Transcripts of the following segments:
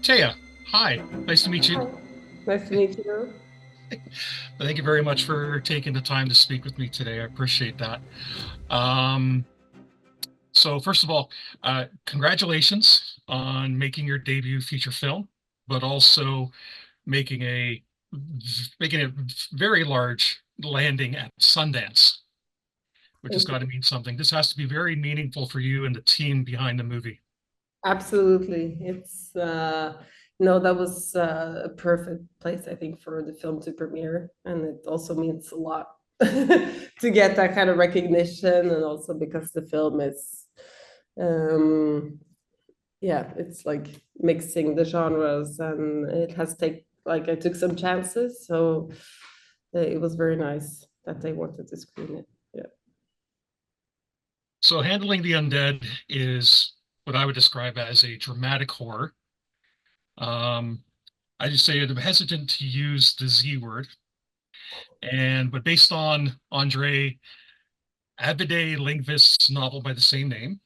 Taya, hi. Nice to meet you. Hi. Nice to meet you. Thank you very much for taking the time to speak with me today. I appreciate that. Um, so first of all, congratulations on making your debut feature film, but also making a making a very large landing at Sundance, which has Thank got you. to mean something. This has to be very meaningful for you and the team behind the movie. Absolutely. It's no, that was a perfect place, I think, for the film to premiere. And it also means a lot to get that kind of recognition, and also because the film is um yeah, it's like mixing the genres, and it has take like I took some chances, so it was very nice that they wanted to screen it. Yeah. So handling the undead is what I would describe as a dramatic horror. Um, I just say I'm hesitant to use the Z word, but based on Andre Abide Lindqvist's novel by the same name.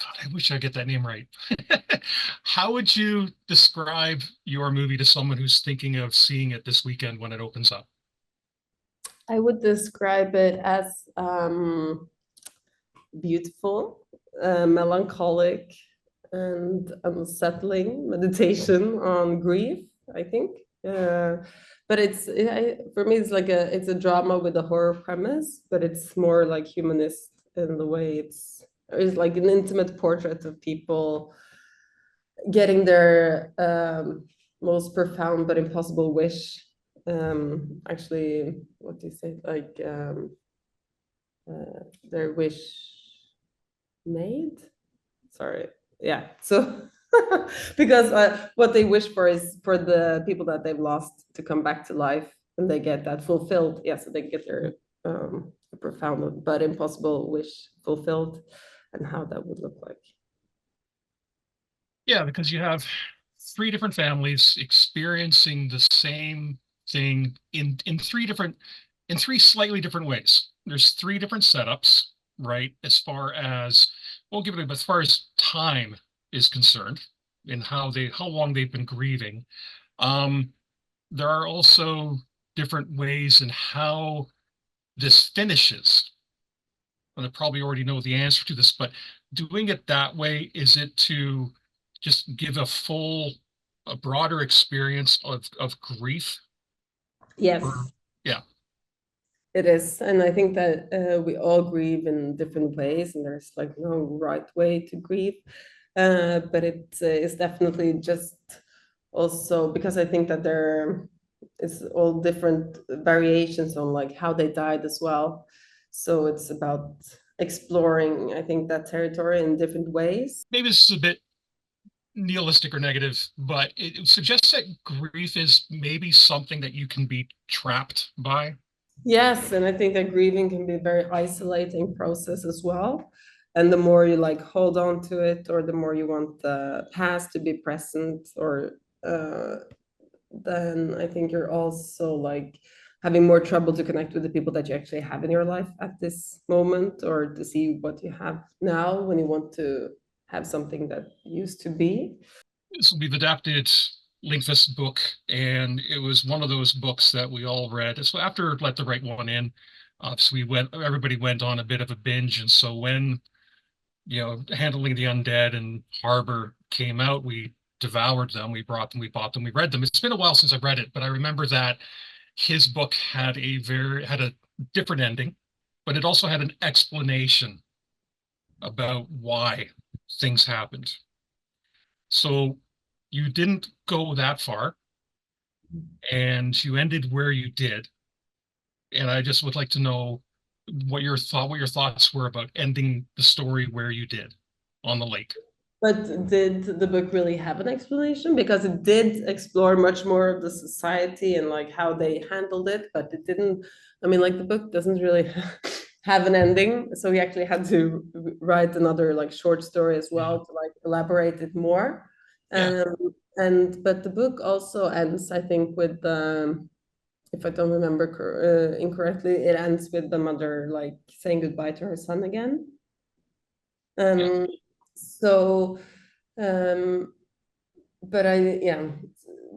God, I wish I get that name right. How would you describe your movie to someone who's thinking of seeing it this weekend when it opens up? I would describe it as beautiful, melancholic, and unsettling meditation on grief, I think. But for me, it's a drama with a horror premise, but it's more like humanist in the way it's like an intimate portrait of people getting their most profound but impossible wish. Actually, what do you say? Like their wish made. Sorry. Yeah. So because what they wish for is for the people that they've lost to come back to life, and they get that fulfilled. Yeah, so they get their profound but impossible wish fulfilled, and how that would look like. Yeah, because you have three different families experiencing the same thing in three slightly different ways. There's three different setups, right? As far as we'll give it, as far as time is concerned, and how long they've been grieving. Um, there are also different ways in how this finishes. And I probably already know the answer to this, but doing it that way, is it to just give a broader experience of grief? Or, Yes, yeah, it is, and I think that we all grieve in different ways, and there's like no right way to grieve. But it is definitely just also because I think that there is all different variations on like how they died as well. So it's about exploring, I think, that territory in different ways. maybe this is a bit nihilistic or negative, but it suggests that grief is maybe something that you can be trapped by. Yes, and I think that grieving can be a very isolating process as well. And the more you like hold on to it, or the more you want the past to be present, or then I think you're also like having more trouble to connect with the people that you actually have in your life at this moment, or to see what you have now when you want to have something that used to be. So we've adapted Linkfist's book, and it was one of those books that we all read. So after Let the Right One In, so everybody went on a bit of a binge, and so when handling the undead and Harbor came out, we devoured them. We brought them, we bought them, we read them. It's been a while since I read it, but I remember that his book had a different ending, but it also had an explanation about why things happened. So you didn't go that far, and you ended where you did. And I just would like to know what your thoughts were about ending the story where you did on the lake. But did the book really have an explanation? Because it did explore much more of the society and like how they handled it, but it didn't. I mean, like the book doesn't really have an ending, so he actually had to write another like short story as Yeah. well to like elaborate it more. Yeah. Um, and but the book also ends, I think, with if I don't remember incorrectly, it ends with the mother like saying goodbye to her son again. Yeah. Um, so, um, but yeah,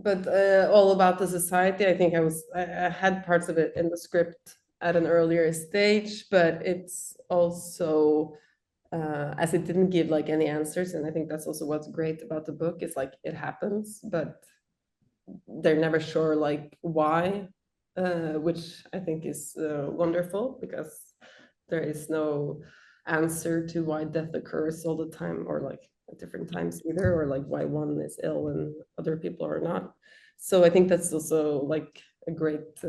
but all about the society, I think I had parts of it in the script at an earlier stage, but it's also as it didn't give like any answers, and I think that's also what's great about the book is like it happens, but they're never sure like why, which I think is wonderful because there is no answer to why death occurs all the time or like at different times either, or like why one is ill and other people are not. So I think that's also like a great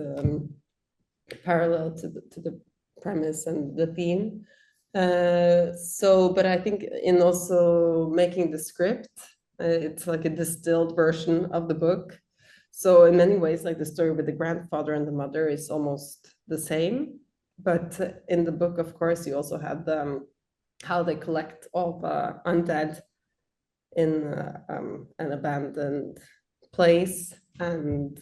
parallel to the premise and the theme. So, but I think in also making the script, it's like a distilled version of the book. So in many ways, like the story with the grandfather and the mother is almost the same. But in the book, of course, you also have how they collect all the undead in an abandoned place, and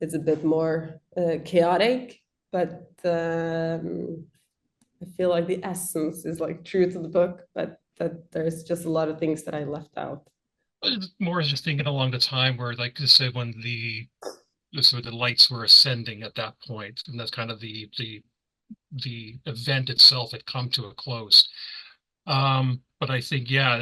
it's a bit more chaotic, but I feel like the essence is like true to the book, but that there's just a lot of things that I left out. It's more just thinking along the time where, like you said, when the sort of the lights were ascending at that point, and that's kind of the event itself had come to a close. But I think, yeah,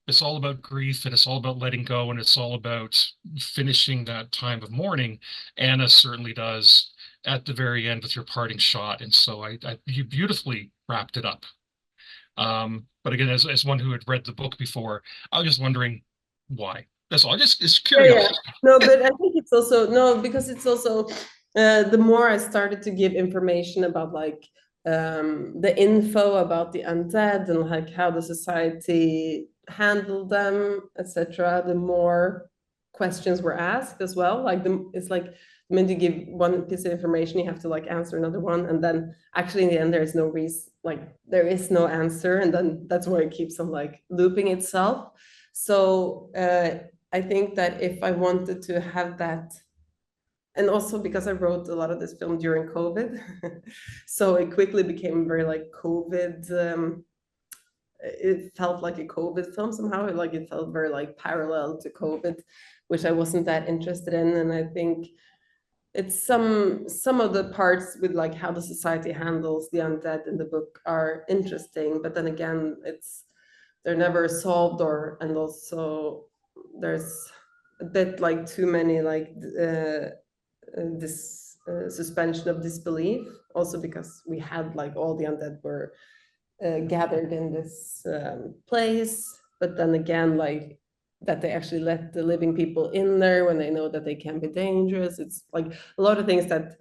it's all about grief and it's all about letting go and it's all about finishing that time of mourning. Anna certainly does at the very end with your parting shot. And so you beautifully wrapped it up. But again, as one who had read the book before, I was just wondering why. That's all. Just it's Yeah, yeah. curiosity. No, but I think it's also no, because it's also the more I started to give information about like the info about the undead and like how the society handled them, etc., the more questions were asked as well. Like it's like when you give one piece of information, you have to like answer another one, and then actually in the end there is no reason, like there is no answer, and then that's why it keeps on like looping itself. So I think that if I wanted to have that, and also because I wrote a lot of this film during COVID, so it quickly became very like COVID. It felt like a COVID film somehow. Like it felt very like parallel to COVID, which I wasn't that interested in. And I think it's some of the parts with like how the society handles the undead in the book are interesting, but then again, they're never solved, or and also there's a bit like too many like this suspension of disbelief, also because we had like all the undead were gathered in this place, but then again like that they actually let the living people in there when they know that they can be dangerous. It's like a lot of things that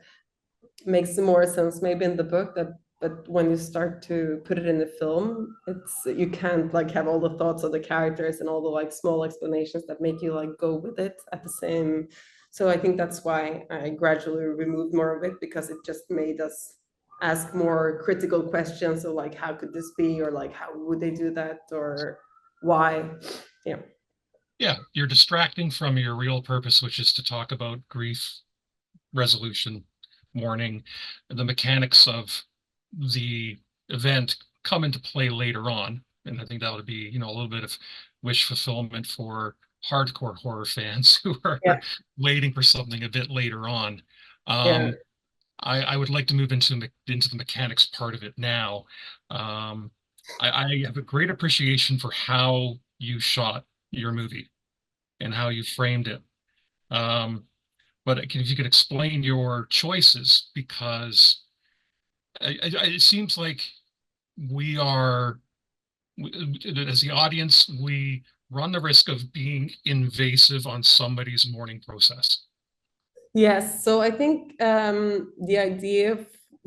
makes more sense maybe in the book, that but when you start to put it in the film, it's you can't like have all the thoughts of the characters and all the like small explanations that make you like go with it at the same. So I think that's why I gradually removed more of it, because it just made us ask more critical questions of like how could this be, or like how would they do that, or why. Yeah. Yeah, you're distracting from your real purpose, which is to talk about grief, resolution, mourning, the mechanics of the event come into play later on. And I think that would be, a little bit of wish fulfillment for hardcore horror fans who are Yeah. waiting for something a bit later on. Yeah. Um, I would like to move into the mechanics part of it now. Um, I have a great appreciation for how you shot your movie and how you framed it. Um, but if you could explain your choices, because it seems like we are, as the audience, we run the risk of being invasive on somebody's mourning process. Yes, so I think the idea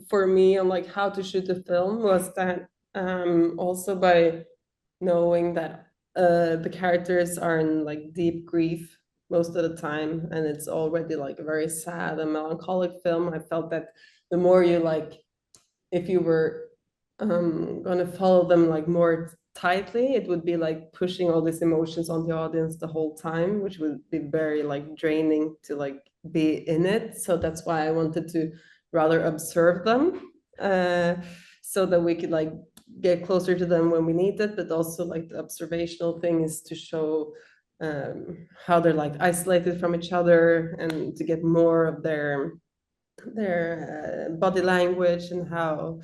for me on like how to shoot the film was that also by knowing that the characters are in like deep grief most of the time, and it's already like a very sad and melancholic film. I felt that the more you like, if you were going to follow them like more tightly, it would be like pushing all these emotions on the audience the whole time, which would be very like draining to like be in it. So that's why I wanted to rather observe them, so that we could like get closer to them when we need it. But also like the observational thing is to show how they're like isolated from each other, and to get more of their body language, and how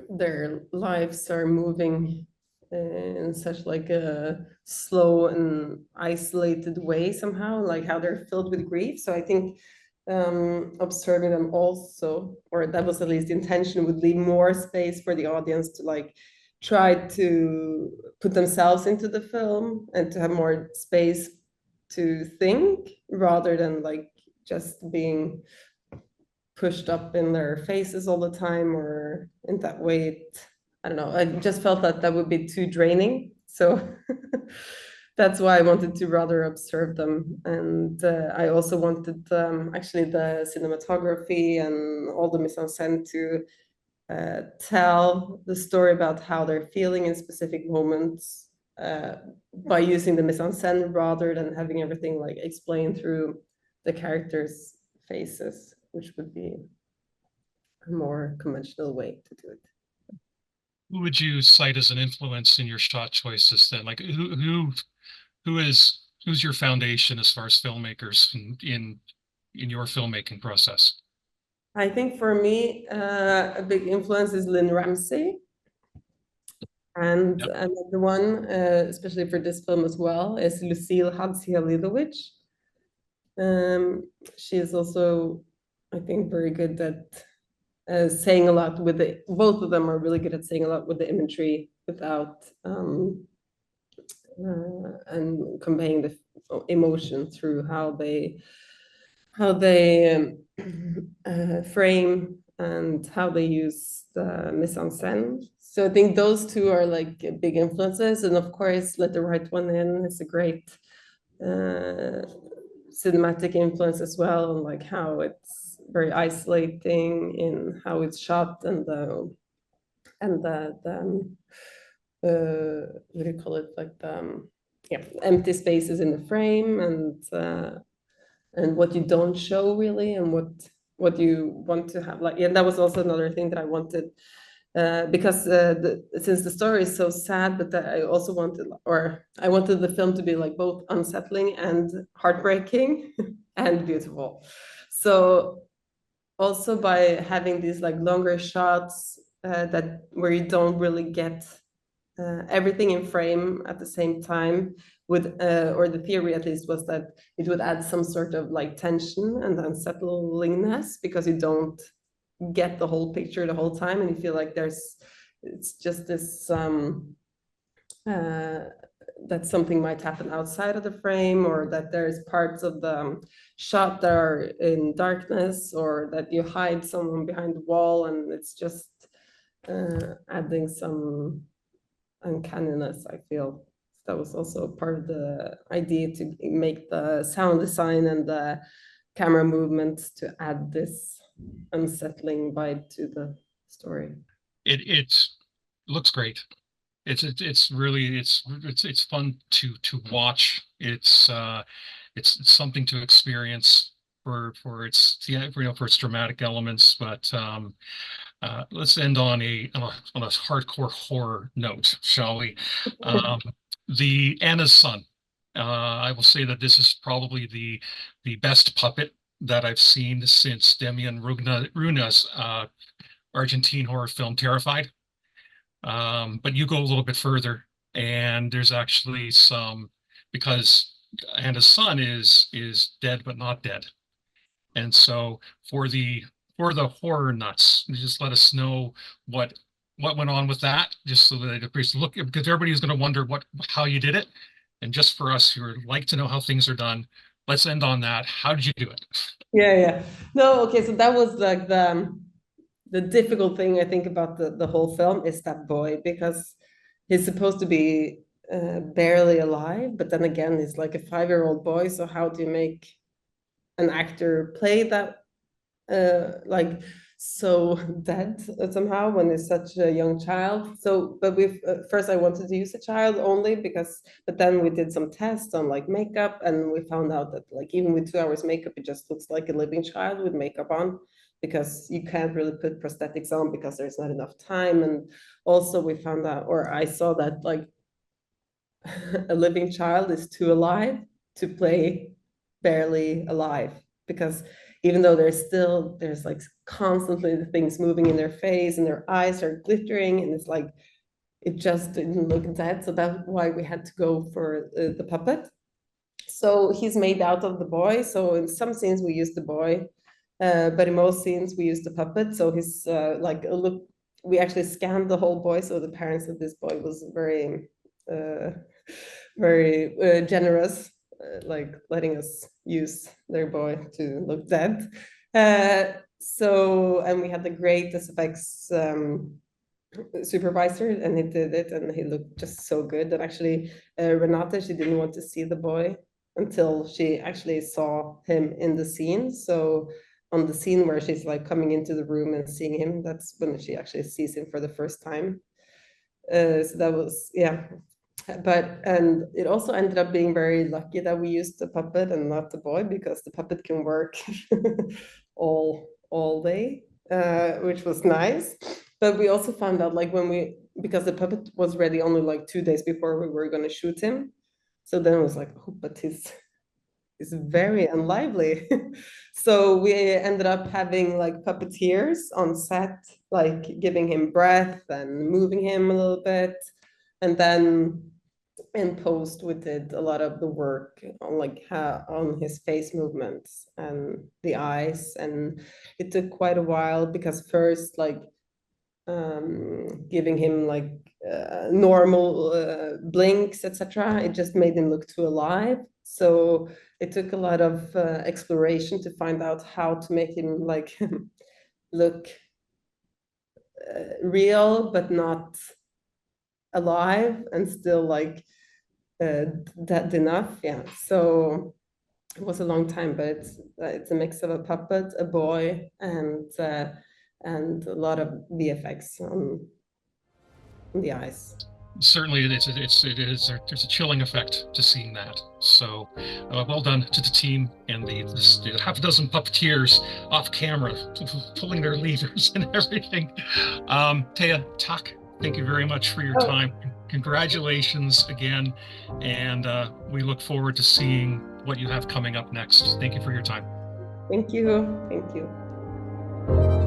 their lives are moving in such like a slow and isolated way somehow, like how they're filled with grief. So I think observing them also, or that was at least the intention, would leave more space for the audience to like try to put themselves into the film, and to have more space to think, rather than like just being pushed up in their faces all the time, or in that way. I don't know, I just felt that that would be too draining. So that's why I wanted to rather observe them. And I also wanted actually the cinematography and all the mise-en-scène to tell the story about how they're feeling in specific moments, uh, by using the mise-en-scène, rather than having everything like explained through the characters' faces, which would be a more conventional way to do it. Who would you cite as an influence in your shot choices then? Like who's your foundation as far as filmmakers in your filmmaking process? I think for me, a big influence is Lynn Ramsey. And Yep. another one, especially for this film as well, is Lucille Hadzialidovic. She is also, I think, very good at saying a lot with the, both of them are really good at saying a lot with the imagery without and conveying the emotion through how they frame, and how they use the mise-en-scène. So I think those two are like big influences, and of course, Let the Right One In is a great uh, cinematic influence as well, and like how it's very isolating in how it's shot, and the what do you call it, like the yeah, empty spaces in the frame, and what you don't show really, and what you want to have. Like, yeah, that was also another thing that I wanted, because since the story is so sad, but that I wanted the film to be like both unsettling and heartbreaking and beautiful. So also by having these like longer shots, that where you don't really get everything in frame at the same time, with or the theory at least was that it would add some sort of like tension and unsettlingness, because you don't get the whole picture the whole time, and you feel like it's just this uh, that something might happen outside of the frame, or that there's parts of the shot that are in darkness, or that you hide someone behind the wall, and it's just adding some uncanniness, I feel. That was also part of the idea, to make the sound design and the camera movements to add this unsettling vibe to the story. It looks great. It's really it's fun to watch. It's something to experience for its for its dramatic elements. But let's end on a hardcore horror note, shall we? Um, the Anna's Son. I will say that this is probably the best puppet that I've seen since Demian Runa's Argentine horror film Terrified. But you go a little bit further, and there's actually some because Anna's son is dead but not dead, and so for the horror nuts, just let us know what went on with that, just so that they appreciate look because everybody's going to wonder what how you did it, and just for us who would like to know how things are done, let's end on that. How did you do it? Yeah, yeah. No, okay, so that was like the difficult thing I think about the whole film is that boy, because he's supposed to be barely alive, but then again, he's like a 5-year-old boy. So how do you make an actor play that like so dead somehow when it's such a young child. So, but we first I wanted to use a child only because, but then we did some tests on like makeup, and we found out that like even with 2 hours makeup, it just looks like a living child with makeup on, because you can't really put prosthetics on because there's not enough time. And also we found out, or I saw that like a living child is too alive to play barely alive, because even though there's like constantly the things moving in their face and their eyes are glittering, and it's like it just didn't look dead. So that's why we had to go for the puppet. So he's made out of the boy, so in some scenes we use the boy, but in most scenes we use the puppet. So he's like a look, we actually scanned the whole boy, so the parents of this boy was very uh, very generous, like letting us use their boy to look dead. So, and we had the great SFX supervisor, and he did it, and he looked just so good. And actually, Renata, she didn't want to see the boy until she actually saw him in the scene. So on the scene where she's like coming into the room and seeing him, that's when she actually sees him for the first time. So that was, yeah, but and it also ended up being very lucky that we used the puppet and not the boy, because the puppet can work all day, which was nice. But we also found out like when we, because the puppet was ready only like 2 days before we were going to shoot him, so then it was like, oh, but he's very unlively. So we ended up having like puppeteers on set, like giving him breath and moving him a little bit. And then in post, we did a lot of the work on like how, on his face movements and the eyes. And it took quite a while, because first like giving him like normal blinks, etc. It just made him look too alive. So it took a lot of exploration to find out how to make him like look real, but not alive, and still like that enough. Yeah. So it was a long time, but it's a mix of a puppet, a boy, and a lot of VFX on the eyes. Certainly there's a chilling effect to seeing that. So well done to the team and the half a dozen puppeteers off camera pulling their levers and everything. Thea, Tak, thank you very much for your Oh, time. Congratulations again, and we look forward to seeing what you have coming up next. Thank you for your time. thank you. Thank you.